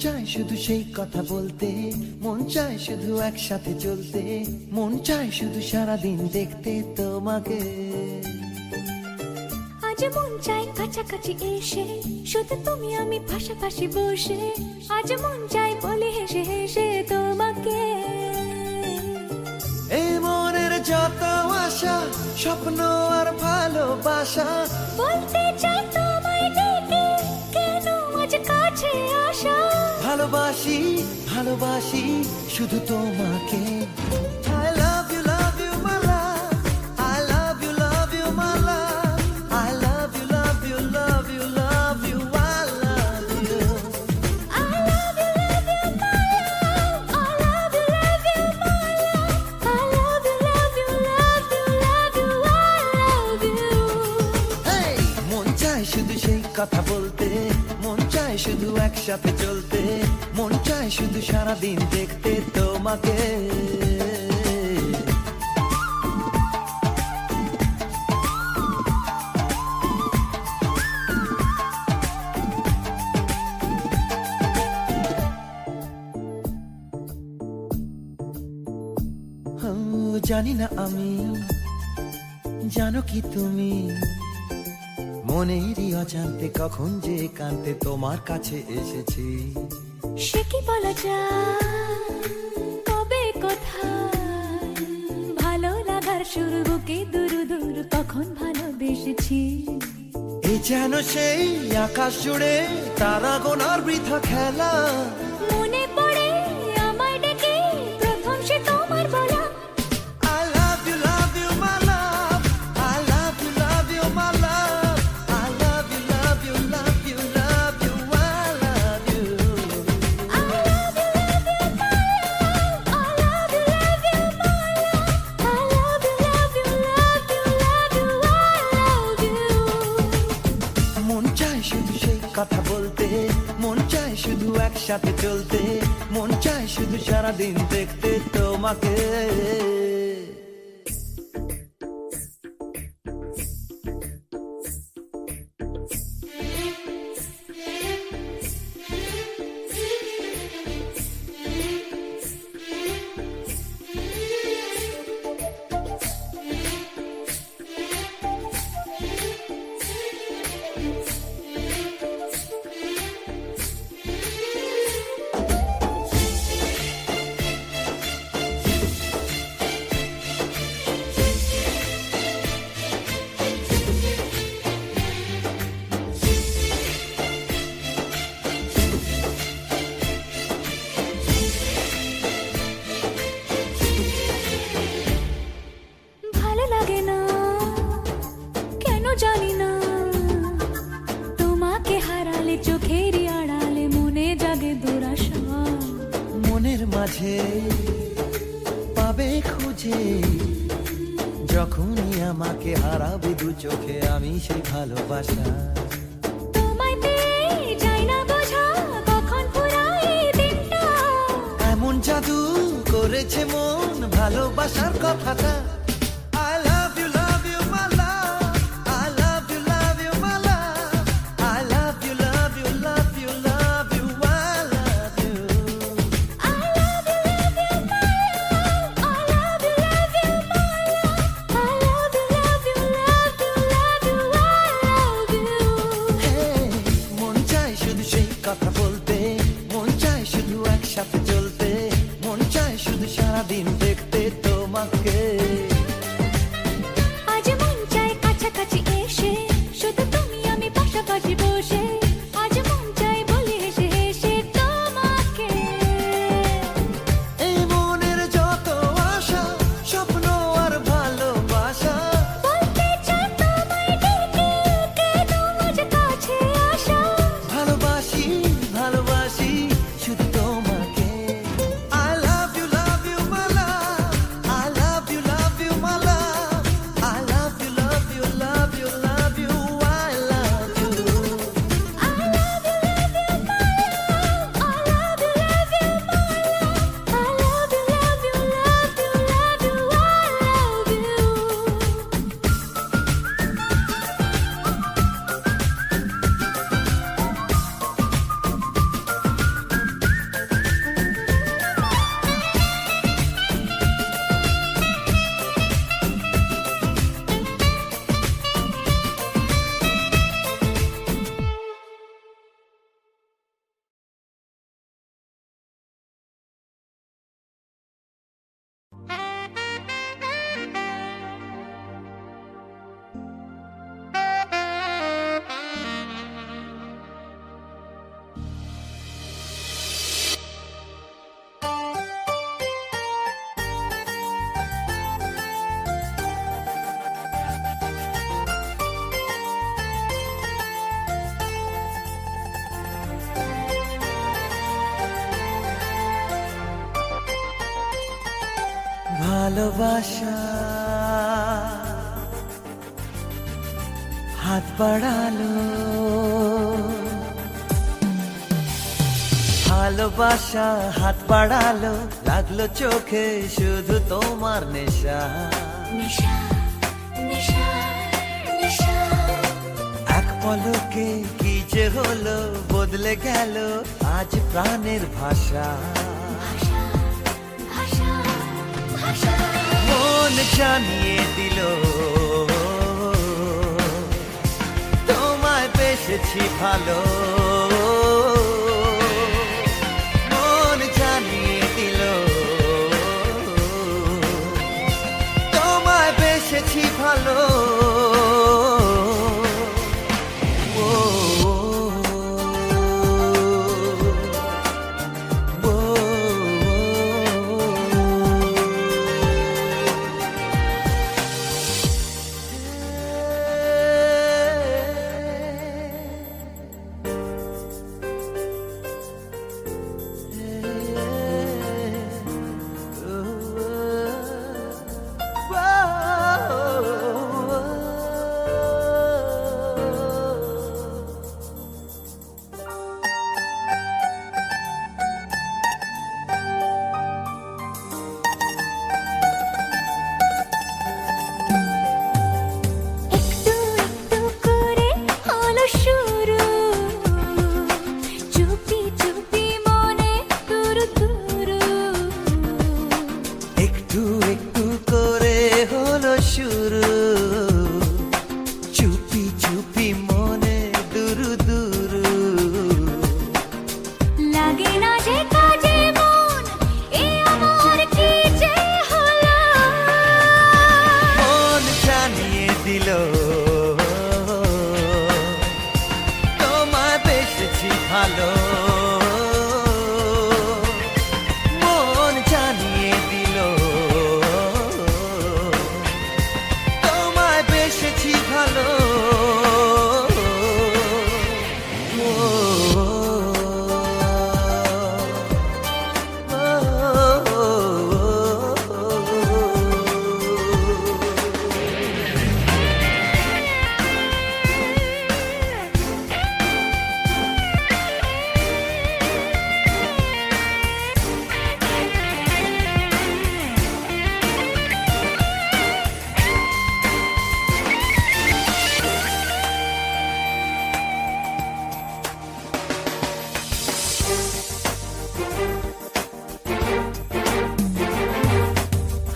চায় শুধু সেই কথা বলতে, মন চায় শুধু একসাথে চলতে, মন চায় শুধু সারাদিন দেখতে তোমাকে। আজ মন চায় কাছাকাছি এসে, শুধু তুমি আমি পাশাপাশি বসে, আজ মন চায় বলে হেসে হেসে তোমাকে। এই মনের যত আশা, স্বপ্ন আর ভালোবাসা, বলতে চাই তোমায় ডেকে, কেন আজ কাছে আসা। ভালোবাসি ভালোবাসি শুধু তোমাকে। I love you my love, I love you my love, I love you love you love you love you, I love you. I love you my love, I love you my love, I love you love you love you, I love you. Hey! মন চায় শুধু সেই কথা বলতে, মন চায় শুধু একসাথে চলতে, মন চায় শুধু সারাদিন দেখতে তোমাকে। জানি না আমি, জানো কি তুমি, মনেরই অজান্তে কখন যে কান্তে তোমার কাছে এসেছি। সে কি বলা যায়, কবে কোথায়, ভালো লাগার শুরু বুকে দূর দূর কখন ভালোবেসেছি। এ যেন সেই আকাশ জুড়ে তারা গোনার বৃথা খেলা। মনে পড়ে আমায় ডেকে প্রথম সে তোমার বলা। I love you my love, I love you my love, I love you love you love you love you, I love you. I love you my love, I love you my love, I love you love you love you, I love you. মন চায় শুধু সেই কথা বলতে, মন চায় শুধু একসাথে চলতে, মন চায় শুধু সারাদিন দেখতে তোমাকে। ভালো লাগে না কেন জানি না, তোমাকে হারালে চোখেরই আড়ালে মনে জাগে দুরাশা। মনের মাঝে পাবে খুঁজে, যখনই আমাকে হারাবে দু চোখে আমি সেই ভালোবাসা। তোমায় পেয়ে যাই না বোঝা কখন ফুরায় দিনটা। এমন জাদু করেছে মন ভালোবাসার কথাটা। I love you my love, I love you my love, I love you love you love you love you, I love you. I love you my love, I love you my love, I love you love you love you, I love you. Hey! মন চায় শুধু সেই কথা বলতে, মন চায় শুধু একসাথে চলতে, মন চায় শুধু সারাদিন দেখতে তোমাকে। আজ মন চায় কাছাকাছি এসে, শুধু তুমি আমি পাশাপাশি বসে, আজ মন চায় বলে হেসে হেসে তোমাকে। এই মনের যত আশা, স্বপ্ন আর ভালোবাসা, বলতে চাই তোমায় ডেকে, কেন আজ কাছে আসা। ভালোবাসি ভালো ভালোবাসা হাত বাড়ালো, ভালোবাসা হাত বাড়ালো, লাগলো চোখে শুধু তোমার নেশা। নেশা নেশা নেশা এক পলকে কি যে হলো, বদলে গেল আজ প্রাণের ভাষা। ভাষা ভাষা ভাষা মন জানিয়ে দিল তোমায় বেসেছি ভালো, মন জানিয়ে দিল তোমায় বেসেছি ভালো। একটু একটু করে হলো শুরু, চুপি চুপি মনে তুরু তুরু। একটু একটু করে হলো শুরু, চুপি চুপি মনে দুরু দুরু। লাগে না যে কাজে মন, এ আমার কি যে হলো। মন জানিয়ে দিল তোমায় বেসেছি ভালো, মন জানিয়ে দিল তোমায় বেসেছি ভালো।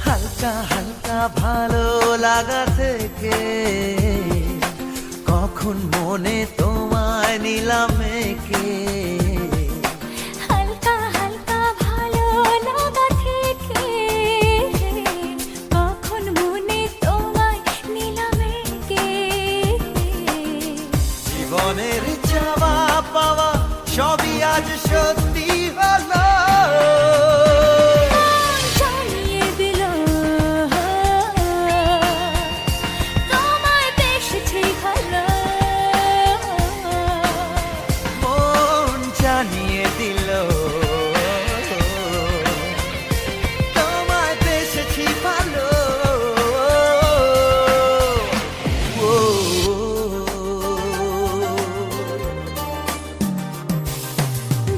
হালকা হালকা ভালো লাগা থেকে কখন মনে তোমায় নিলাম একে। হালকা হালকা ভালো লাগা থেকে কখন মনে তোমায় নিলাম একে। জীবনের চাওয়া পাওয়া সবই আজ সত্যি হলো, মন জানিয়ে দিল তোমায় বেসেছি ভালো। মন জানিয়ে দিল তোমায় বেসেছি ভালো।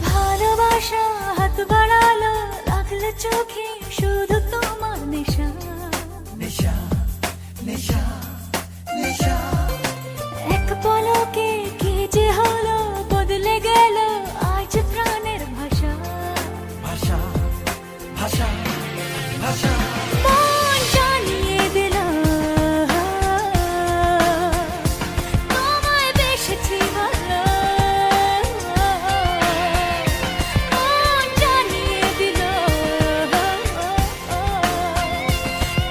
ভালোবাসা হাত বাড়ালো, লাগলো চোখে শুধু তোমার নেশা। নেশা নেশা নেশা এক পলকে কি যে হলো, বদলে গেল আজ প্রাণের ভাষা। ভাষা ভাষা ভাষা। মন জানিয়ে দিল তোমায় বেসেছি ভালো, মন জানিয়ে দিল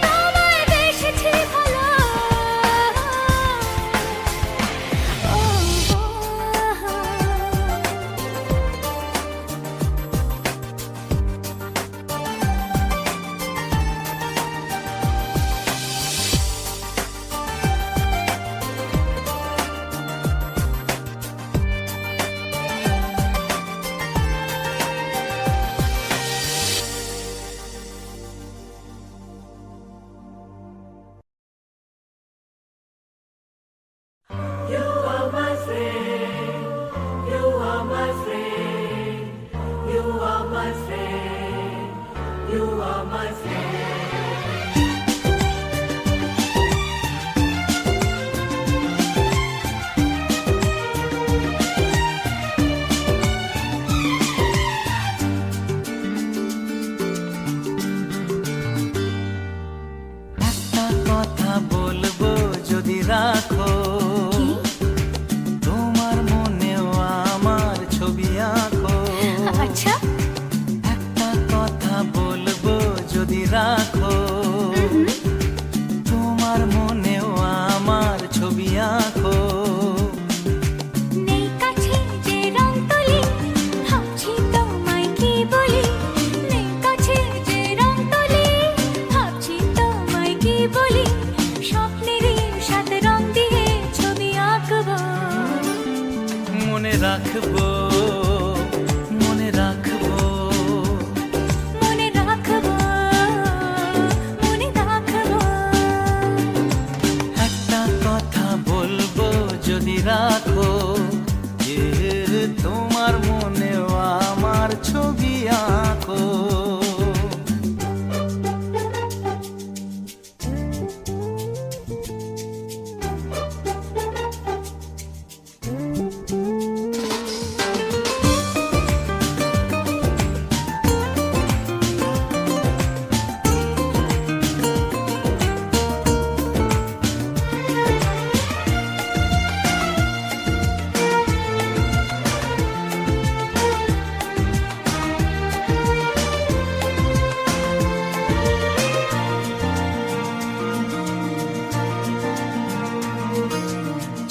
তোমায় বেসেছি ভালো। একটা কথা বলবো যদি রাখো, তোমার মনেও আমার ছবি আঁকো। আচ্ছা, একটা কথা বলবো যদি রাখো, তোমার মনেও আমার ছবি আঁকো। নেই কাছে যে রং তুলি, ভাবছি তোমায় কি বলি। নেই কাছে যে রং তুলি, ভাবছি তোমায় কি বলি। স্বপ্নেরই সাথে রং দিয়ে ছবি আঁকবো। মনে রাখবো, মনে রাখবো, মনে রাখবো, মনে রাখবো। একটা কথা বলবো যদি রাখো, যে তোমার মনেও আমার ছবি আঁকো।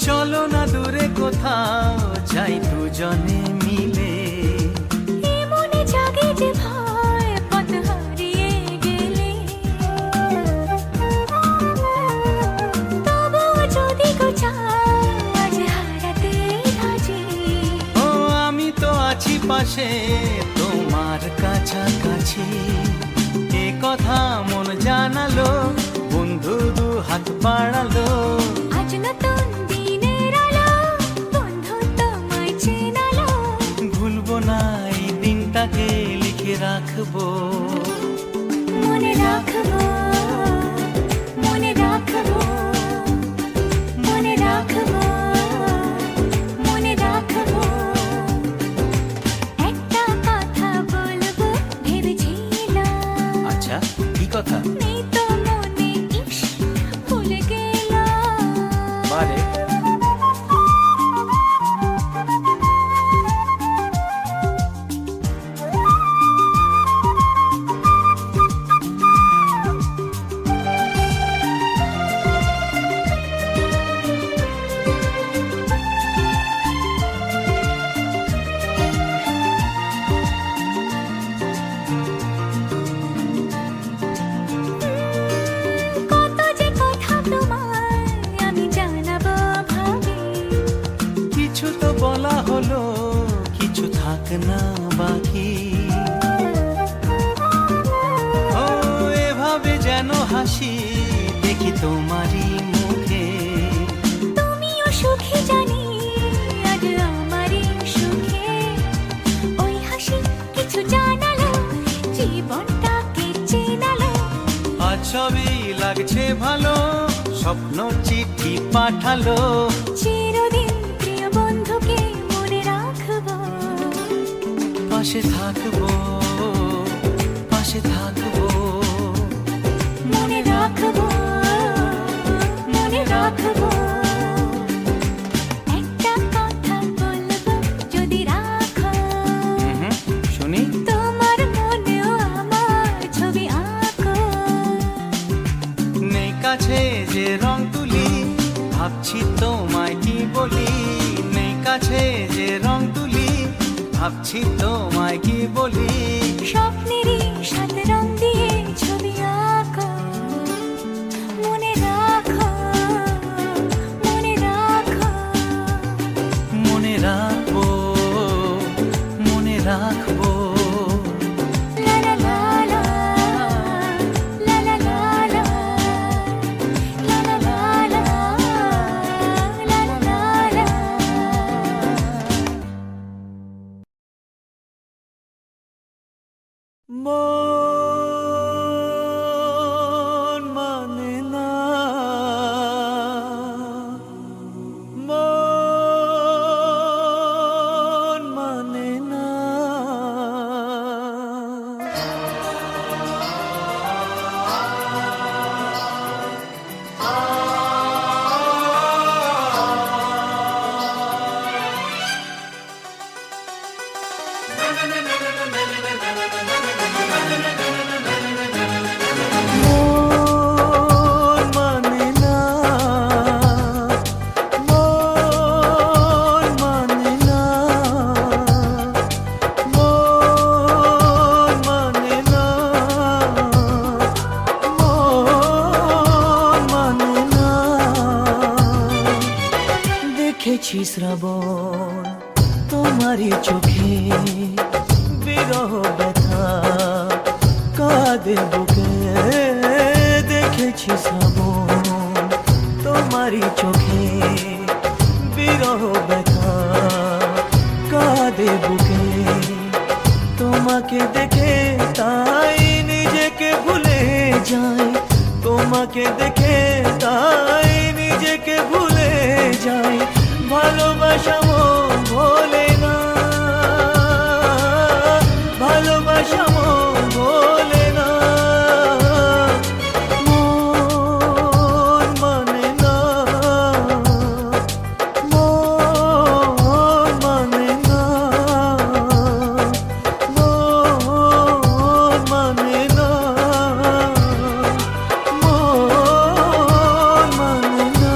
চলো না দূরে কোথাও যাই দুজনে মিলে। এ মনে জাগে যে ভয় পথ হারিয়ে গেলে। তবুও যদি গো চাও, আজ হারাতে রাজি। ও আমি তো আছি পাশে তোমার কাছাকাছি। এ কথা মন জানালো, বন্ধু দু হাত বাড়ালো। আজ নতুন দিনের আলো, বন্ধু তোমায় চেনালো। ভুলবো না এই দিনটাকে, লিখে রাখবো। মনে রাখবো, মনে রাখবো, মনে রাখবো, মনে রাখবো। একটা কথা বলবো ভেবেছিলাম। আচ্ছা, কি কথা? নেই তো মনে, ইস ভুলে গেলাম। বারে কত যে কথা তোমায় আমি জানাবো ভাবি। কিছু তো বলা হলো, কিছু থাক না বাকি। ও এভাবে যেন হাসি দেখি তোমারই মুখে। তুমিও সুখী জানি, আজ আমারই সুখে। ওই হাসি কিছু জানালো, জীবনটাকে চেনালো। আজ সবই লাগছে ভালো, স্বপ্ন চিঠি পাঠালো। চিরদিন প্রিয় বন্ধুকে মনে রাখবো। পাশে থাকবো, পাশে থাকবো। মনে রাখবো, মনে রাখবো। একটা কথা বলবো যদি রাখো, শুনি। তোমার মনেও আমার ছবি আঁকো। নেই কাছে যে রং তুলি, ভাবছি তোমায় কি বলি। নেই কাছে যে রং তুলি, ভাবছি তোমায় কি বলি। স্বপ্নেরই সাথে রং দিয়ে ছবি আঁকো। মনে রাখো, মনে রাখো, মনে রাখবো, মনে রাখবো। লা লা লা লা, লা লা লা লা, লা লা লা লা, লা লা লা লা। মন মন মানে না, মন মানে না, মন মানে না, মন মানে না। দেখেছি শ্রাবণ তোমারই চোখে, বিরহ ব্যথা কাঁদে বুকে। দেখেছি শ্রাবণ তোমারই চোখে, বিরহ ব্যথা কাঁদে বুকে। তোমাকে দেখে তাই নিজেকে ভুলে যাই, তোমাকে দেখে তাই নিজেকে ভুলে যাই। ভালোবাসা মন ভোলে না, ভালোবাসা মন ভোলে না। মন মানে না, মন মানে না, মন মানে না, মন মানে না।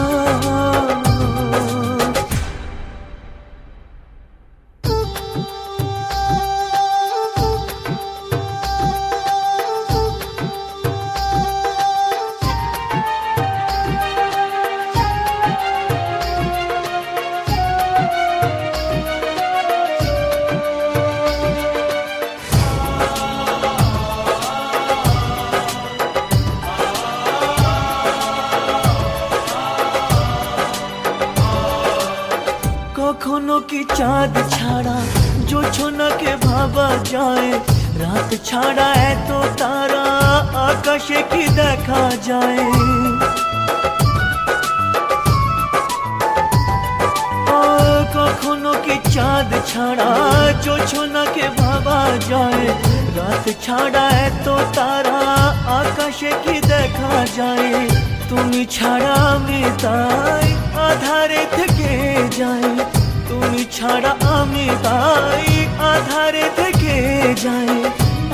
কখনো কি চাঁদ ছাড়া জোছনাকে ভাবা যায়? রাত ছাড়া এত তারা আকাশে কি দেখা যায়? কখনো কি চাঁদ ছাড়া জোছনাকে ভাবা যায়? রাত ছাড়া এত তারা আকাশে কি দেখা যায়? তুমি ছাড়া আমি তাই আধারে থেকে যাই, তুমি ছাড়া আমি তাই আধারে থেকে যাই।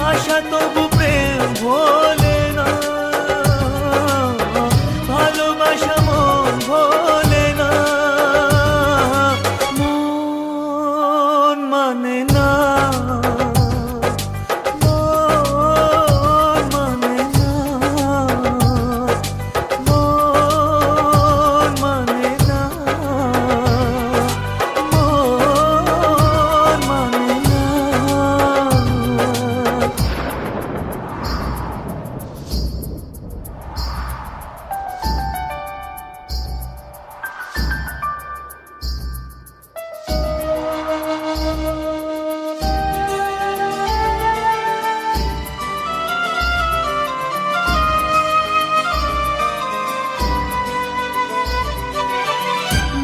আশা তবু প্রেম ভোলে না, ভালোবাসা মন ভোলে না। মন মানে না, মন মানে না, মন মানে না, মন মানে না।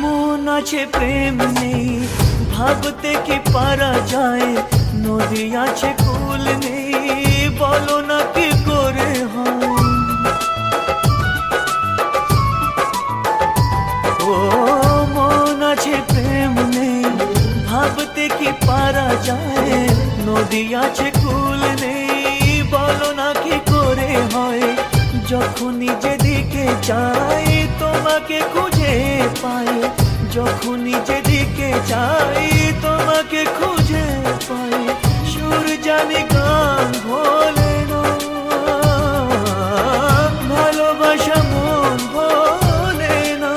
মন আছে প্রেম নেই, ভাবতে কি পারা যায়? নদী আছে কুল নেই, বলো না কি করে হয়? ও মন আছে প্রেম নেই, ভাবতে কি পারা যায়? নদী আছে কুল নেই, বলো না কি করে হয়? যখনই যেদিকে চাই তোমাকে খুঁজে পাই, যখনই যেদিকে চাই তোমাকে খুঁজে পাই। সুর জানি গান ভোলে না, ভালোবাসা মন ভোলে না।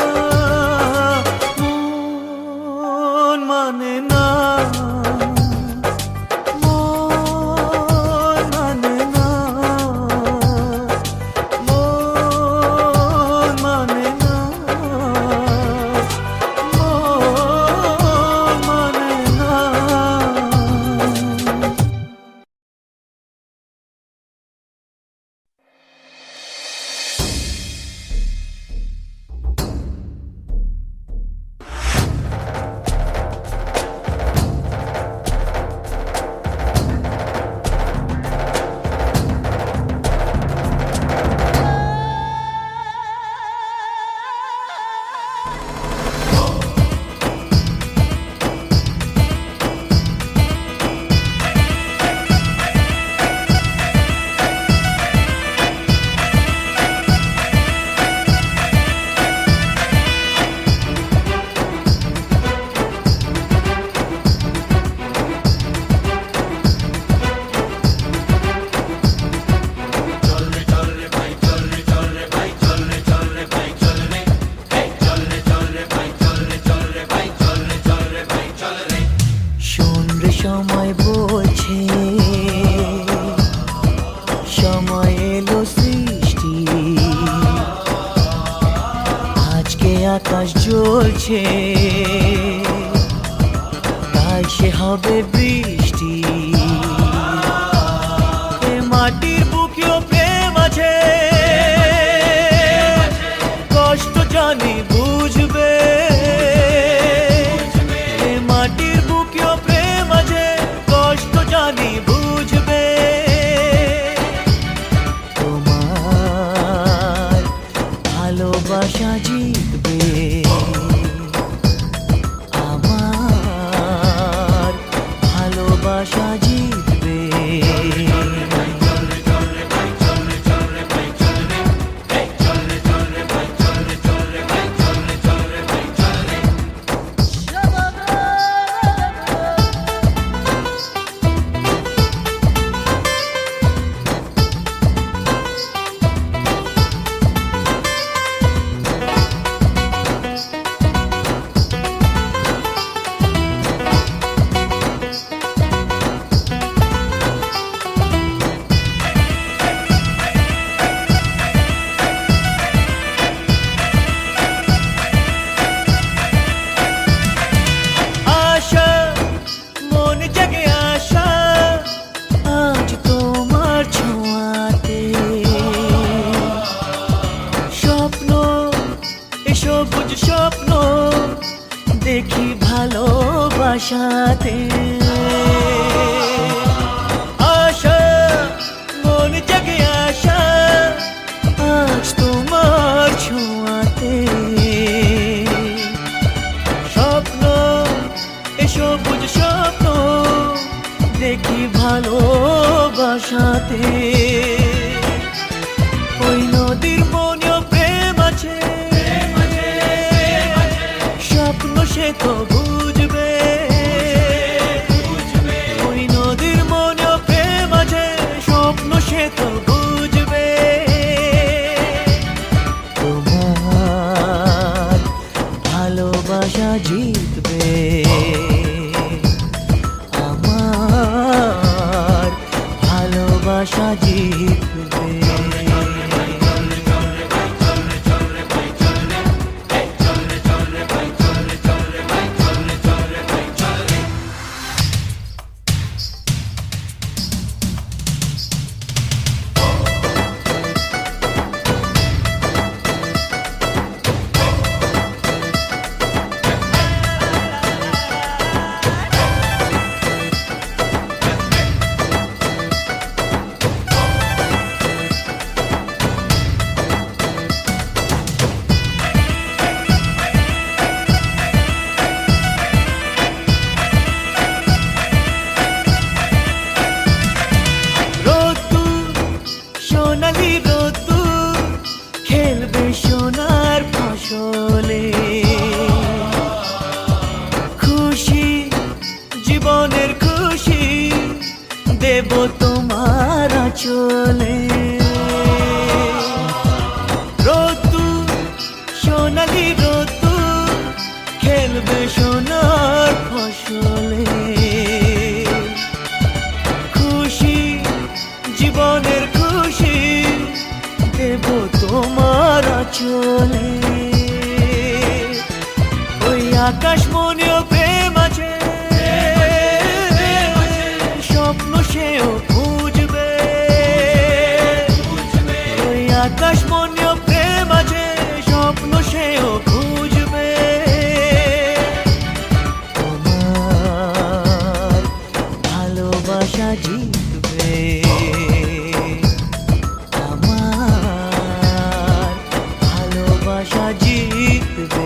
মন মানে না, মন মানে না, মন মানে না, মন মানে না। সময় বলছে সময় এলো সৃষ্টি, আজকে আকাশ জ্বলছে তাই সে হবে বৃষ্টি। এ মাটির বুকেও প্রেম আছে, কষ্ট জানি বুঝবে। এ মাটির বুকেও প্রেম আছে, কষ্ট জানি বুঝবে। তোমার ভালোবাসা জিতবে, আমার ভালোবাসা জিতবে। সবুজ স্বপ্ন দেখি ভালোবাসাতে, আশা মন জাগে আশা আজ তোমার ছোঁয়াতে। স্বপ্ন এ সবুজ স্বপ্ন দেখি ভালোবাসাতে। ওই নদীর মনেও প্রেম আছে, স্বপ্ন সে তো বুঝবে। ওই নদীর মনেও প্রেম আছে, স্বপ্ন সে তো বুঝবে। তোমার ভালোবাসা জিতবে, আমার ভালোবাসা জিতবে। সোনালি রোদ্দুর খেলবে সোনার ফসলে, খুশি জীবনের খুশি দেব তোমার আঁচলে। রোদ্দুর সোনালি রোদ্দুর খেলবে সোনার ফসলে, খুশি জীবনের খুশি দেব তোমার আঁচলে। ওই আকাশ মনেও প্রেম আছে, স্বপ্ন সেও বুঝবে। ওই আকাশ মনেও প্রেম আছে, স্বপ্ন সেও বুঝবে। তোমার ভালোবাসা জিতবে, আমার ভালোবাসা জিতবে।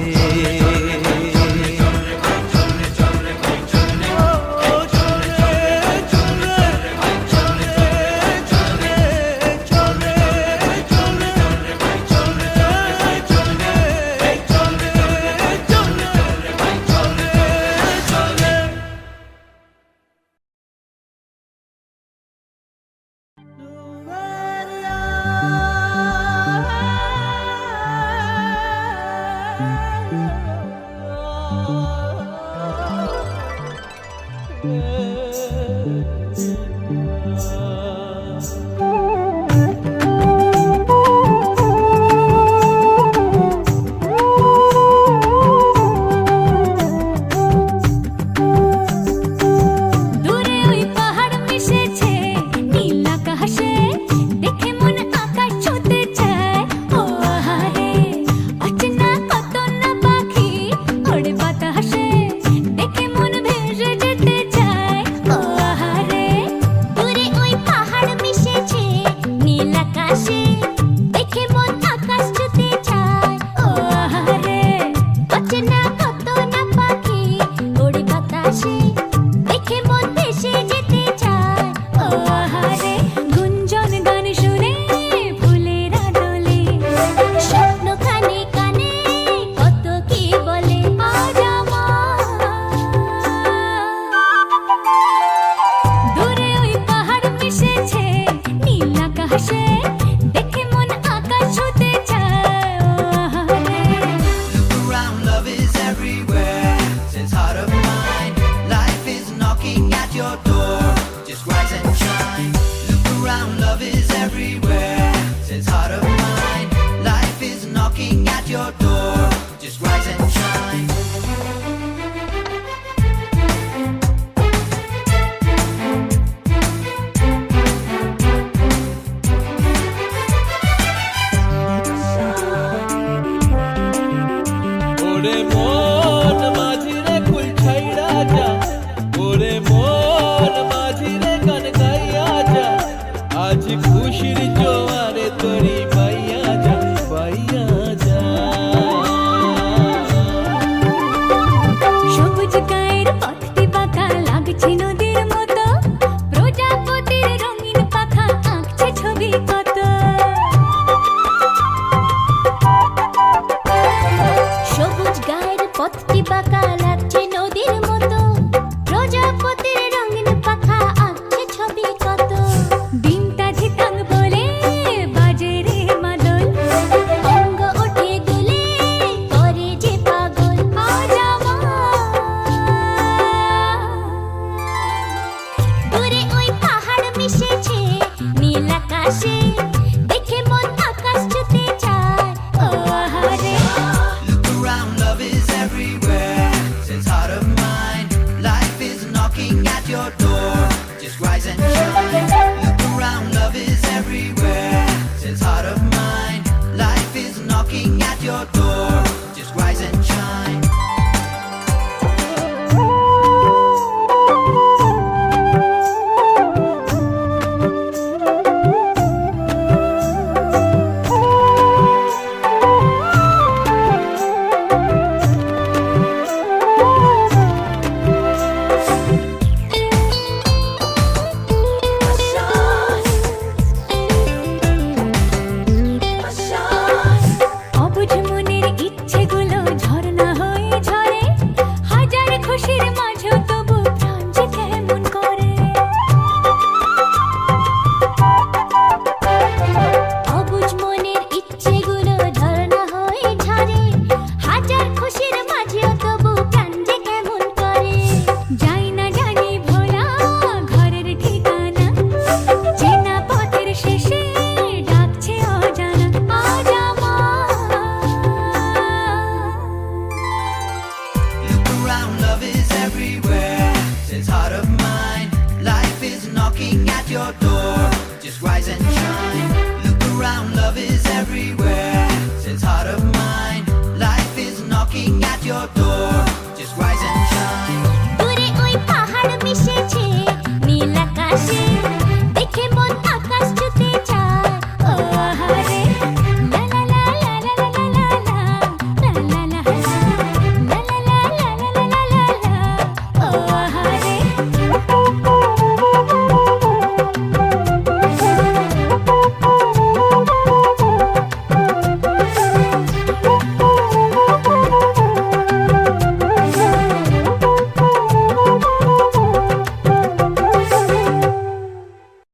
just rise and shine. Look around, love is everywhere. Says heart of mine, life is knocking at your door. Just rise and shine. ওরে মন মাঝিরে কুল ছাইড়া যা, ওরে মন মাঝিরে গান গাইয়া যা, আজ খুশির জোয়ারে তোরি বাইয়া যা, বাইয়া যা। সবুজ গায়ের পথটি বাঁকা লাগছে নদীর মতো, প্রজাপতির রঙিন পাখা আঁকছে ছবি কত। সবুজ গায়ের পথটি বাঁকা লাগছে নদীর মতো, প্রজাপতির রঙিন পাখা আঁকছে ছবি কত। দিনটা ধিতাং বলে বাজে রে মাদল, অঙ্গ ওঠে দুলে করে যে পাগল। আজ দূরে ওই পাহাড় মিশেছে নীল আকাশে, দেখে মন আকাশ ছুতে চায়। ও আহারে Look around, love is everywhere. Says heart of mine, life is knocking at your door. Just rise and shine. Look around, love is everywhere. Says heart of mine, life is knocking at your door. Just rise and shine. অবুঝ মনের ইচ্ছেগুলো ঝরনা হয়ে ঝরে, হাজার খুশির মাঝে তবু প্রাণ যে কেমন করে। অবুঝ মনের ইচ্ছেগুলো ঝরনা হয়ে ঝরে, হাজার খুশির মাঝে তবু প্রাণ যে কেমন করে। যাই না জানি ভোলা ঘরের ঠিকানা, চেনা পথের শেষে ডাকছে অজানা। আজ Look around, love is everywhere. Says heart of mine, life is knocking at your door. Just rise and shine. Look around, love is everywhere. Says heart of mine, life is knocking at your door.